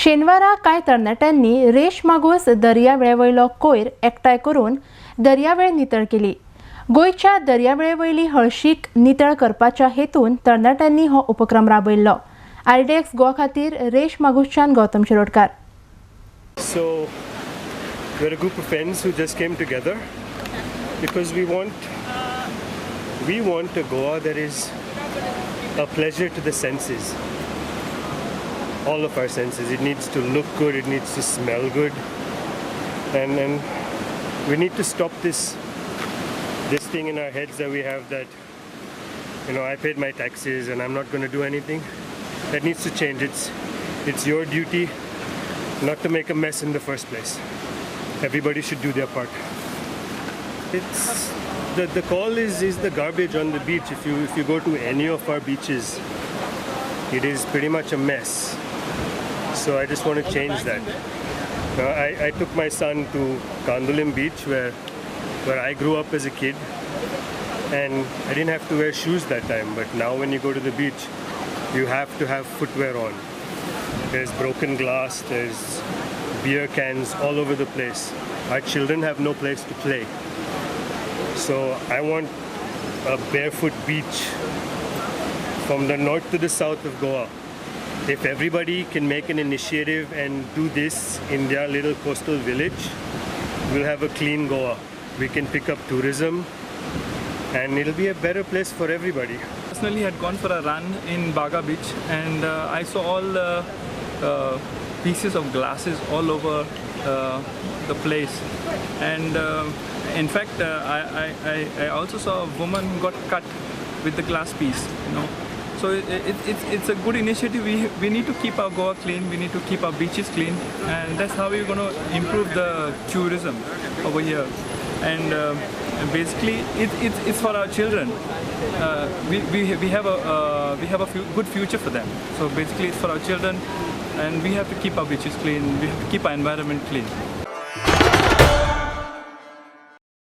शेनवारा कांय तरणाट्यांनी रेश मागूस दर्यावेळेवयलो कोयर एकठांय करून दर्यावेळ नितळ केली. गोंयच्या दर्यावेळेवयली हळशीक नितळ करपाच्या हेतून तरणाट्यांनी हो उपक्रम राबयल्लो. RDX गोवा खातीर रेश मागूसच्यान Gautam Shirodkar. So we're a group of friends who just came together because we want a Goa that is a pleasure to the senses. All of our senses. It needs to look good, it needs to smell good, and we need to stop this thing in our heads that we have that, you know, I paid my taxes and I'm not going to do anything. That needs to change. It's your duty not to make a mess in the first place. Everybody should do their part. It's the call is the garbage on the beach. If you go to any of our beaches, it is pretty much a mess. So I just want to change that. I took my son to Kandulim Beach where I grew up as a kid, and I didn't have to wear shoes that time, but now when you go to the beach, you have to have footwear on. There's broken glass, there's beer cans all over the place. Our children have no place to play. So I want a barefoot beach from the north to the south of Goa. If everybody can make an initiative and do this in their little coastal village, we'll have a clean Goa. We can pick up tourism and it'll be a better place for everybody. Personally had gone for a run in Baga Beach, and I saw all the pieces of glasses all over the place, and in fact I also saw a woman who got cut with the glass piece, you know. So it's a good initiative. We need to keep our Goa clean, we need to keep our beaches clean, and that's how we're going to improve the tourism over here. And basically it's for our children. We have a good future for them. So basically it's for our children, and we have to keep our beaches clean, we have to keep our environment clean.